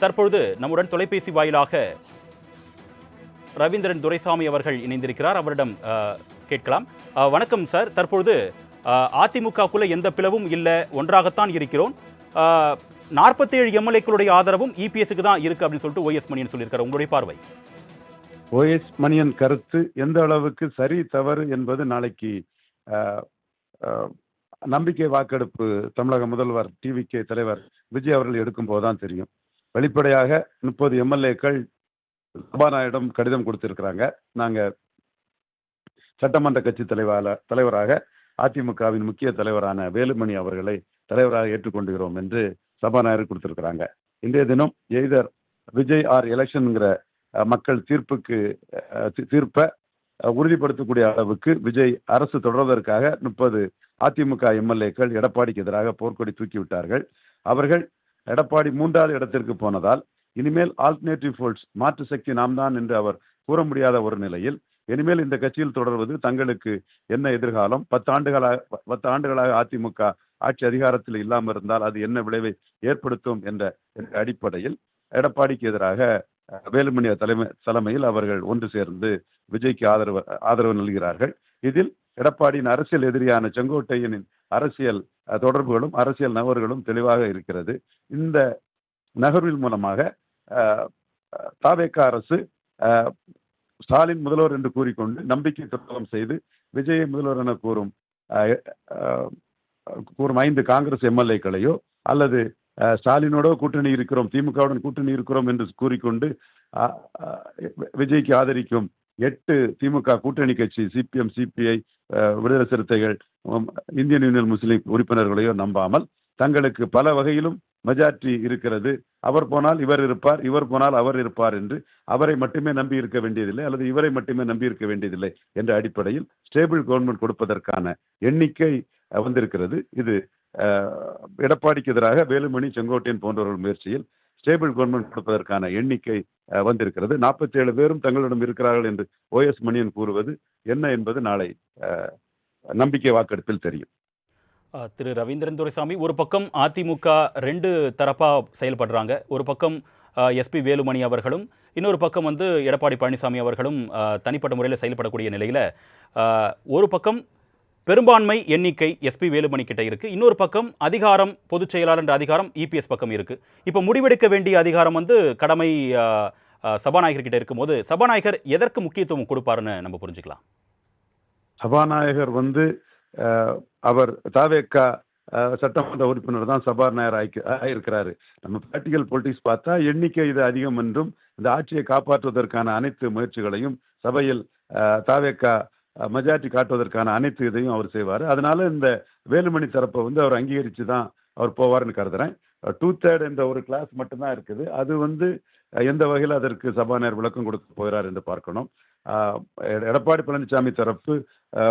தற்பொழுது நம்முடன் தொலைபேசி வாயிலாக ரவீந்திரன் துரைசாமி அவர்கள் இணைந்திருக்கிறார். அவரிடம் கேட்கலாம். வணக்கம் சார். தற்பொழுது அதிமுகக்குள்ள எந்த பிளவும் இல்லை, ஒன்றாகத்தான் இருக்கிறோம். 47 எம்எல்ஏக்களுடைய ஆதரவும் இபிஎஸ்க்கு தான் இருக்கு அப்படின்னு சொல்லிட்டு ஓஎஸ் மணியன் சொல்லியிருக்காரு. உங்களுடைய பார்வை? ஓஎஸ் மணியன் கருத்து எந்த அளவுக்கு சரி தவறு என்பது நாளைக்கு நம்பிக்கை வாக்கெடுப்பு தமிழக முதல்வர் டிவிகே தலைவர் விஜய் அவர்கள் எடுக்கும் போதுதான் தெரியும். வெளிப்படையாக 30 எம்எல்ஏக்கள் சபாநாயகரிடம் கடிதம் கொடுத்திருக்கிறாங்க. நாங்க சட்டமன்ற கட்சி தலைவராக அதிமுகவின் முக்கிய தலைவரான வேலுமணி அவர்களை தலைவராக ஏற்றுக்கொண்டுகிறோம் என்று சபாநாயகர் கொடுத்திருக்கிறாங்க. இன்றைய தினம் எய்தர் விஜய் ஆர் எலெக்ஷன்ங்கிற மக்கள் தீர்ப்பை உறுதிப்படுத்தக்கூடிய அளவுக்கு விஜய் அரசு தொடர்வதற்காக 30 அதிமுக எம்எல்ஏக்கள் எடப்பாடிக்கு எதிராக போர்க்கொடி தூக்கிவிட்டார்கள். அவர்கள் எடப்பாடி 3வது இடத்திற்கு போனதால் இனிமேல் ஆல்டர்னேட்டிவ் ஃபோர்ஸ் மாற்று சக்தி நாம் தான் என்று அவர் கூற முடியாத ஒரு நிலையில் இனிமேல் இந்த கட்சியில் தொடர்வது தங்களுக்கு என்ன எதிர்காலம், 10 ஆண்டுகளாக அதிமுக ஆட்சி அதிகாரத்தில் இல்லாமல் இருந்தால் அது என்ன விளைவை ஏற்படுத்தும் என்ற அடிப்படையில் எடப்பாடிக்கு எதிராக வேலுமணி தலைமையில் அவர்கள் ஒன்று சேர்ந்து விஜய்க்கு ஆதரவு நல்கிறார்கள். இதில் எடப்பாடியின் அரசியல் எதிரியான செங்கோட்டையனின் அரசியல் தொடர்புகளும் அரசியல் நகர்களும் தெளிவாக இருக்கிறது. இந்த நகர்வின் மூலமாக தாவேக அரசு ஸ்டாலின் முதல்வர் என்று கூறிக்கொண்டு நம்பிக்கை துரோகம் செய்து விஜயை முதல்வர் என கூறும் 5 காங்கிரஸ் எம்எல்ஏக்களையோ அல்லது ஸ்டாலினோட கூட்டணி இருக்கிறோம், திமுகவுடன் கூட்டணி இருக்கிறோம் என்று கூறிக்கொண்டு விஜய்க்கு ஆதரிக்கும் 8 திமுக கூட்டணி கட்சி சிபிஎம், சிபிஐ, விடுதலை சிறுத்தைகள், இந்தியன் யூனியன் முஸ்லீம் உறுப்பினர்களையோ நம்பாமல் தங்களுக்கு பல வகையிலும் மெஜாரிட்டி இருக்கிறது, அவர் போனால் இவர் இருப்பார், இவர் போனால் அவர் இருப்பார் என்று அவரை மட்டுமே நம்பி இருக்க வேண்டியதில்லை அல்லது இவரை மட்டுமே நம்பி இருக்க வேண்டியதில்லை என்ற அடிப்படையில் ஸ்டேபிள் கவர்மெண்ட் கொடுப்பதற்கான எண்ணிக்கை வந்திருக்கிறது. இது எடப்பாடிக்கு எதிராக வேலுமணி, செங்கோட்டையன் போன்றவர்கள் முயற்சியில் ஸ்டேபிள் கவர்மெண்ட் கொடுப்பதற்கான எண்ணிக்கை வந்திருக்கிறது. 47 பேரும் தங்களிடம் இருக்கிறார்கள் என்று ஓஎஸ் மணியன் கூறுவது என்ன என்பது நாளை நம்பிக்கை வாக்கெடுப்பில் தெரியும். திரு ரவீந்திரன் துரைசாமி, ஒரு பக்கம் அதிமுக 2 தரப்பா செயல்படுறாங்க. ஒரு பக்கம் எஸ்பி வேலுமணி அவர்களும், இன்னொரு பக்கம் எடப்பாடி பழனிசாமி அவர்களும் தனிப்பட்ட முறையில் செயல்படக்கூடிய நிலையில் ஒரு பக்கம் பெரும்பான்மை எண்ணிக்கை எஸ்பி வேலுமணி கிட்ட இருக்கு, இன்னொரு பக்கம் அதிகாரம் பொதுச் செயலாளர் என்ற அதிகாரம் இபிஎஸ் பக்கம் இருக்கு. இப்போ முடிவெடுக்க வேண்டிய அதிகாரம் கடமை சபாநாயகர் கிட்ட இருக்கும்போது சபாநாயகர் எதற்கு முக்கியத்துவம் கொடுப்பாருன்னு நம்ம புரிஞ்சுக்கலாம். சபாநாயகர் அவர் தாவேக சட்டமன்ற உறுப்பினர் தான் சபாநாயகர் ஆயிருக்கிறாரு. நம்ம பிராக்டிக்கல் பொலிட்டிக்ஸ் பார்த்தா எண்ணிக்கை இது அதிகம் என்றும் இந்த ஆட்சியை காப்பாற்றுவதற்கான அனைத்து முயற்சிகளையும் சபையில் தாவேக மெஜாரிட்டி காட்டுவதற்கான அனைத்து இதையும் அவர் செய்வார். அதனால இந்த வேலுமணி தரப்பை அவர் அங்கீகரித்து தான் அவர் போவார்னு கருதுறேன். 2/3 என்ற ஒரு கிளாஸ் மட்டும்தான் இருக்குது. அது எந்த வகையில் அதற்கு சபாநாயகர் விளக்கம் கொடுக்க போகிறார் என்று பார்க்கணும். எடப்பாடி பழனிசாமி தரப்பு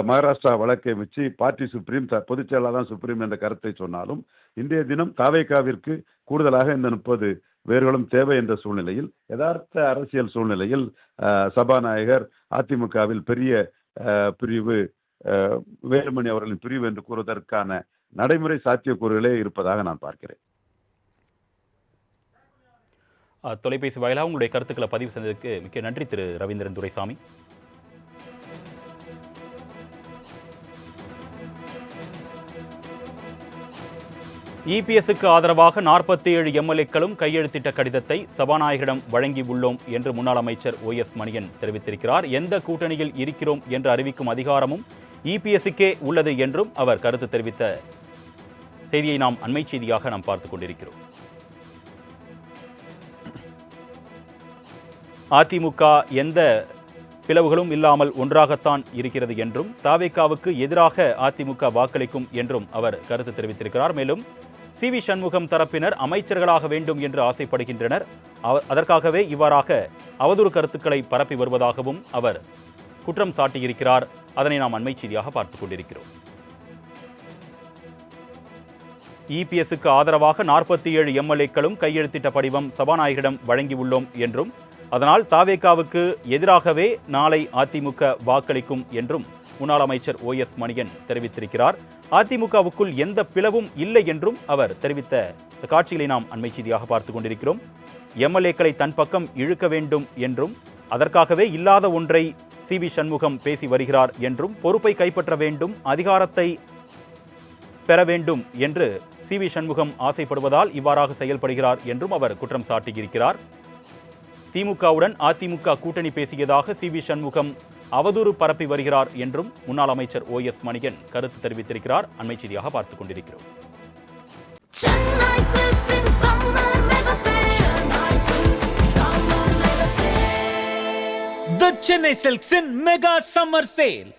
மகாராஷ்டிரா வழக்கை வச்சு பார்ட்டி சுப்ரீம், பொதுச் செயலாளர் தான் சுப்ரீம் என்ற கருத்தை சொன்னாலும் இன்றைய தினம் தாவேகாவிற்கு கூடுதலாக இந்த 30 பேர்களும் தேவை என்ற சூழ்நிலையில், யதார்த்த அரசியல் சூழ்நிலையில் சபாநாயகர் அதிமுகவில் பெரிய பிரிவு வேலுமணி அவர்களின் பிரிவு என்று கூறுவதற்கான நடைமுறை சாத்தியக்கூறுகளே இருப்பதாக நான் பார்க்கிறேன். தொலைபேசி வாயிலாக உங்களுடைய கருத்துக்களை பதிவு செய்ததற்கு மிக்க நன்றி திரு ரவீந்திரன் துரைசாமி. இபிஎஸ்க்கு ஆதரவாக 47 எம்எல்ஏக்களும் கையெழுத்திட்ட கடிதத்தை சபாநாயகரிடம் வழங்கி உள்ளோம் என்று முன்னாள் அமைச்சர் ஓஎஸ் மணியன் தெரிவித்திருக்கிறார். எந்த கூட்டணியில் இருக்கிறோம் என்று அறிவிக்கும் அதிகாரமும் இபிஎஸ்க்கே உள்ளது என்றும் அவர் கருத்து தெரிவித்த செய்தியை நாம் அண்மை செய்தியாக பார்த்துக் கொண்டிருக்கிறோம். அதிமுக எந்த பிளவுகளும் இல்லாமல் ஒன்றாகத்தான் இருக்கிறது என்றும் தாவேகாவுக்கு எதிராக அதிமுக வாக்களிக்கும் என்றும் அவர் கருத்து தெரிவித்திருக்கிறார். மேலும் சி.வி. சண்முகம் தரப்பினர் அமைச்சர்களாக வேண்டும் என்று ஆசைப்படுகின்றனர், அதற்காகவே இவ்வாறாக அவதூறு கருத்துக்களை பரப்பி வருவதாகவும் அவர் குற்றம் சாட்டியிருக்கிறார். அதனை நாம் அண்மை செய்தியாக பார்த்துக் கொண்டிருக்கிறோம். இபிஎஸ்க்கு ஆதரவாக 47 எம்எல்ஏக்களும் கையெழுத்திட்ட படிவம் சபாநாயகரிடம் வழங்கியுள்ளோம் என்றும் அதனால் தாவேகாவுக்கு எதிராகவே நாளை அதிமுக வாக்களிக்கும் என்றும் முன்னாள் அமைச்சர் ஓஎஸ் மணியன் தெரிவித்திருக்கிறார். அதிமுகவுக்குள் எந்த பிளவும் இல்லை என்றும் அவர் தெரிவித்த காட்சிகளை நாம் அண்மை செய்தியாக பார்த்துக் கொண்டிருக்கிறோம். எம்எல்ஏக்களை தன் பக்கம் இழுக்க வேண்டும் என்றும் அதற்காகவே இல்லாத ஒன்றை சி.வி. சண்முகம் பேசி வருகிறார் என்றும் பொறுப்பை கைப்பற்ற வேண்டும், அதிகாரத்தை பெற வேண்டும் என்று சி.வி. சண்முகம் ஆசைப்படுவதால் இவ்வாறாக செயல்படுகிறார் என்றும் அவர் குற்றம் சாட்டியிருக்கிறார். திமுகவுடன் அதிமுக கூட்டணி பேசியதாக சி.வி. சண்முகம் அவதூறு பரப்பி வருகிறார் என்றும் முன்னாள் அமைச்சர் OS மணியன் கருத்து தெரிவித்திருக்கிறார். அண்மை செய்தியாக பார்த்துக் கொண்டிருக்கிறோம். The Chennai Silks in Mega Summer Sale.